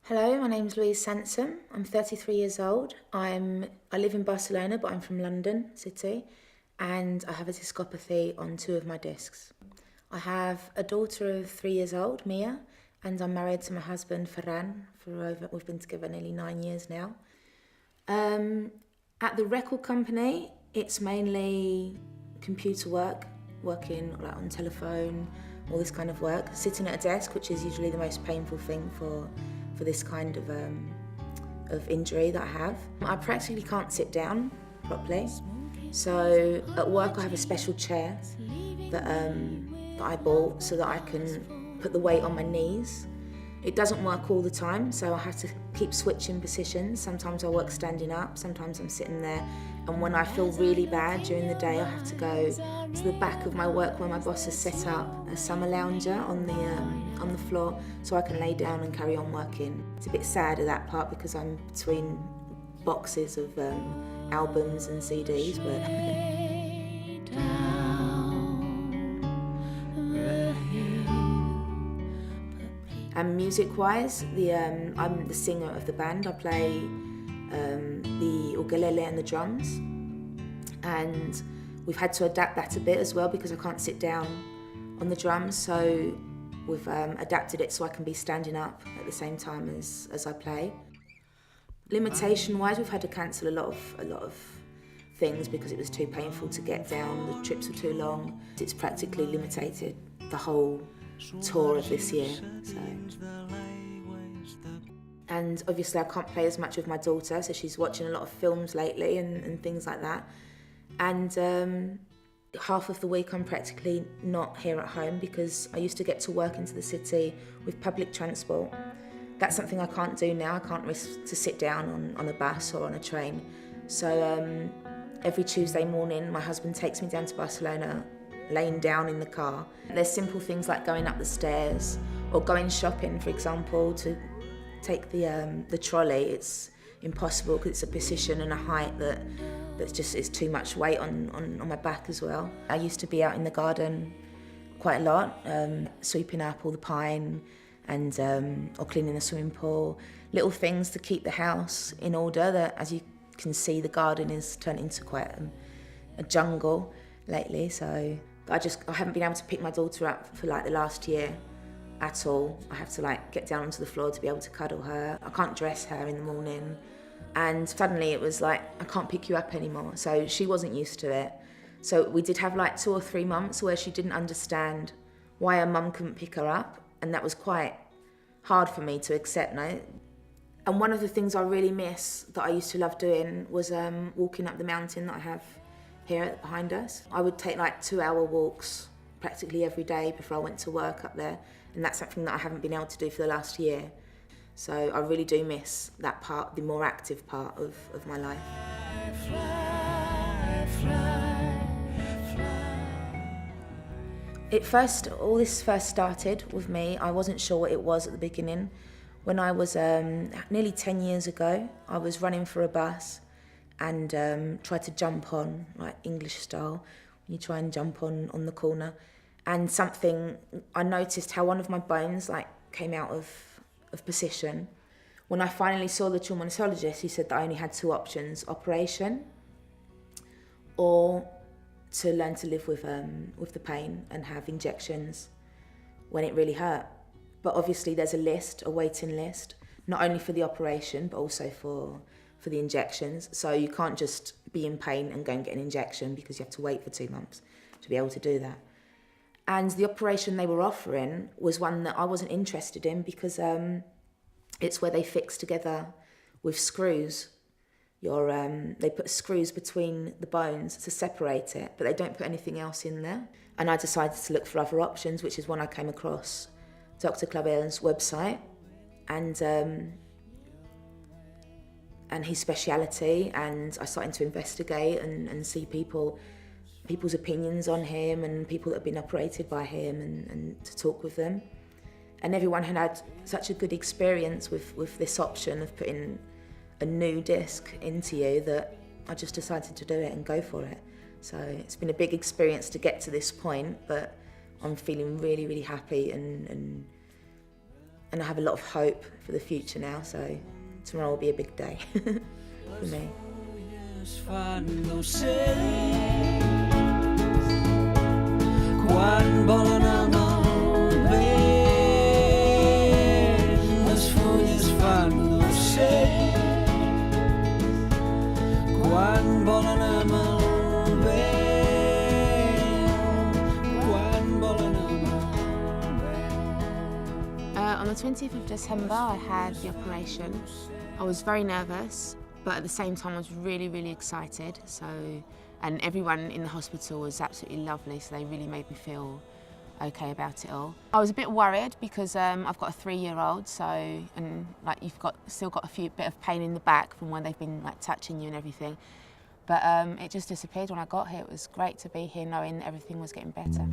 Hello, my name's Louise Samson. I'm 33 years old. I live in Barcelona, but I'm from London City, and I have a discopathy on 2 of my discs. I have a daughter of 3 years old, Mia, and I'm married to my husband, Ferran. We've been together nearly 9 years now. At the record company, it's mainly computer work, working like on telephone, all this kind of work, sitting at a desk, which is usually the most painful thing for this kind of injury that I have. I practically can't sit down properly. So at work I have a special chair that I bought so that I can put the weight on my knees. It doesn't work all the time, so I have to keep switching positions. Sometimes I work standing up, sometimes I'm sitting there. And when I feel really bad during the day, I have to go to the back of my work where my boss has set up a summer lounger on the floor so I can lay down and carry on working. It's a bit sad at that part because I'm between boxes of albums and CDs, but and music-wise, I'm the singer of the band. I play the ukulele and the drums, and we've had to adapt that a bit as well because I can't sit down on the drums, so we've adapted it so I can be standing up at the same time as I play. Limitation-wise, we've had to cancel a lot of things because it was too painful to get down, the trips were too long. It's practically limited the whole tour of this year. So. And obviously I can't play as much with my daughter, so she's watching a lot of films lately and things like that. And half of the week I'm practically not here at home because I used to get to work into the city with public transport. That's something I can't do now. I can't risk to sit down on a bus or on a train. So every Tuesday morning my husband takes me down to Barcelona, laying down in the car. There's simple things like going up the stairs or going shopping, for example, to take the trolley. It's impossible because it's a position and a height that's just is too much weight on my back as well. I used to be out in the garden quite a lot, sweeping up all the pine and or cleaning the swimming pool. Little things to keep the house in order. That, as you can see, the garden is turned into quite a jungle lately. So I haven't been able to pick my daughter up for like the last year at all. I have to like get down onto the floor to be able to cuddle her. I can't dress her in the morning. And suddenly it was like, I can't pick you up anymore. So she wasn't used to it. So we did have like 2 or 3 months where she didn't understand why her mum couldn't pick her up. And that was quite hard for me to accept now. And one of the things I really miss that I used to love doing was walking up the mountain that I have here behind us. I would take like 2-hour walks practically every day before I went to work up there, and that's something that I haven't been able to do for the last year. So I really do miss that part, the more active part of my life. All this first started with me. I wasn't sure what it was at the beginning. When I was nearly 10 years ago, I was running for a bus and tried to jump on, like English style, when you try and jump on the corner. And I noticed how one of my bones like came out of position. When I finally saw the traumatologist, he said that I only had 2 options: operation or to learn to live with the pain and have injections when it really hurt. But obviously there's a waiting list, not only for the operation, but also for the injections. So you can't just be in pain and go and get an injection because you have to wait for 2 months to be able to do that. And the operation they were offering was one that I wasn't interested in because it's where they fix together with screws. They put screws between the bones to separate it, but they don't put anything else in there. And I decided to look for other options, which is when I came across Dr. Clavel's website and his speciality, and I started to investigate and see people's opinions on him and people that have been operated by him and to talk with them. And everyone had such a good experience with this option of putting a new disc into you that I just decided to do it and go for it. So it's been a big experience to get to this point, but I'm feeling really, really happy and and I have a lot of hope for the future now, so tomorrow will be a big day for me. Quan volen amb el vent, les fulles fan d'ocells. Quan volen amb el vent, quan volen amb el vent. On the 20th of December, I had the operation. I was very nervous, but at the same time I was really, really excited. And everyone in the hospital was absolutely lovely, so they really made me feel okay about it all. I was a bit worried because I've got a 3-year-old, and like still got a bit of pain in the back from when they've been like touching you and everything. But it just disappeared when I got here. It was great to be here knowing that everything was getting better.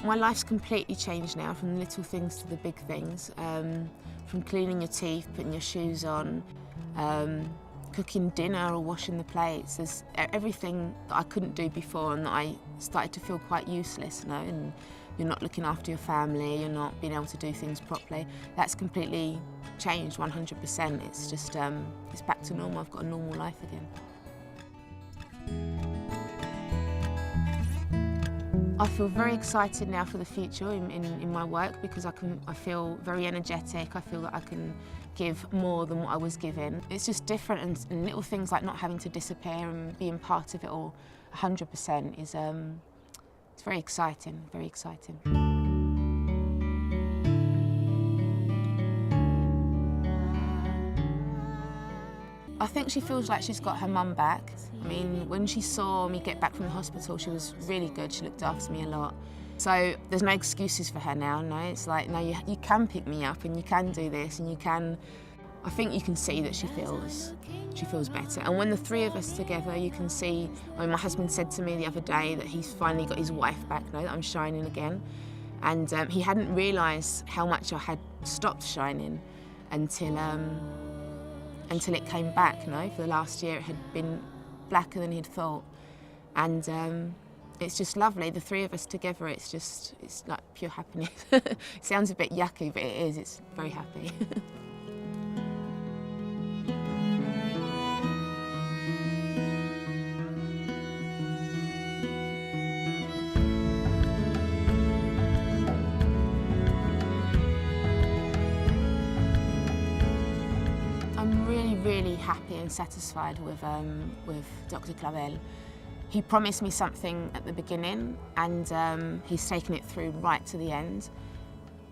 My life's completely changed now, from the little things to the big things. From cleaning your teeth, putting your shoes on, cooking dinner or washing the plates. There's everything that I couldn't do before and that I started to feel quite useless, you know, and you're not looking after your family, you're not being able to do things properly. That's completely changed 100%. It's just, it's back to normal. I've got a normal life again. I feel very excited now for the future in my work because I feel very energetic. I feel that I can give more than what I was given. It's just different, and little things like not having to disappear and being part of it all 100% is it's very exciting, very exciting. I think she feels like she's got her mum back. I mean, when she saw me get back from the hospital, she was really good. She looked after me a lot. So there's no excuses for her now, no? It's like, no, you can pick me up and you can do this and you can... I think you can see that she feels better. And when the three of us together, you can see... I mean, my husband said to me the other day that he's finally got his wife back now, that I'm shining again. And he hadn't realised how much I had stopped shining until it came back, you know. For the last year it had been blacker than he'd thought. And it's just lovely, the three of us together, it's like pure happiness. It sounds a bit yucky, but it is, it's very happy. Really happy and satisfied with Dr. Clavel. He promised me something at the beginning and he's taken it through right to the end.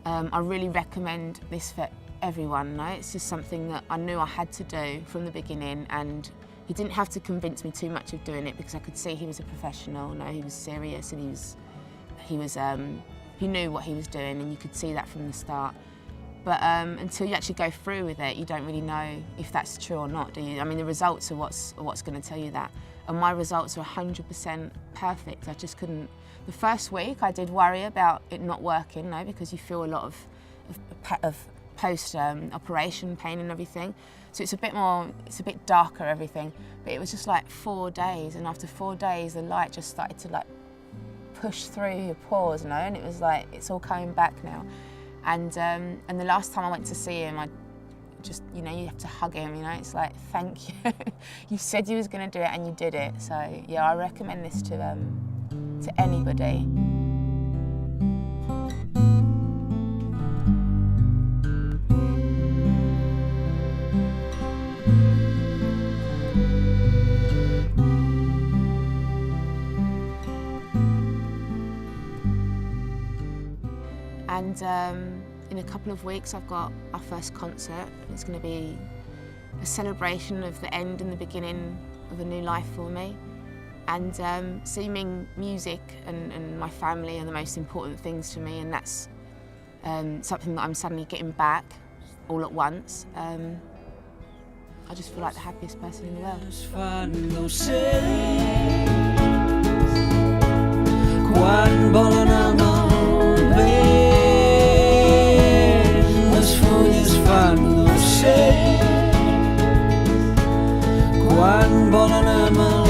I really recommend this for everyone. No? It's just something that I knew I had to do from the beginning, and he didn't have to convince me too much of doing it because I could see he was a professional. No, he was serious and he knew what he was doing, and you could see that from the start. But until you actually go through with it, you don't really know if that's true or not, do you? I mean, the results are what's going to tell you that. And my results are 100% perfect. I just couldn't... The first week, I did worry about it not working, no, because you feel a lot of post-operation pain and everything. So it's a bit darker, everything. But it was just like 4 days, and after 4 days, the light just started to like push through your pores, you know, and it was like, it's all coming back now. And the last time I went to see him, I just, you know, you have to hug him, you know, it's like, thank you. You said you was going to do it and you did it. So yeah, I recommend this to anybody. And in a couple of weeks, I've got our first concert. It's going to be a celebration of the end and the beginning of a new life for me. And seeming music and my family are the most important things to me, and that's something that I'm suddenly getting back all at once. I just feel like the happiest person in the world. Quan volen amb el vent, fulles fan d'ocell quan volen amb el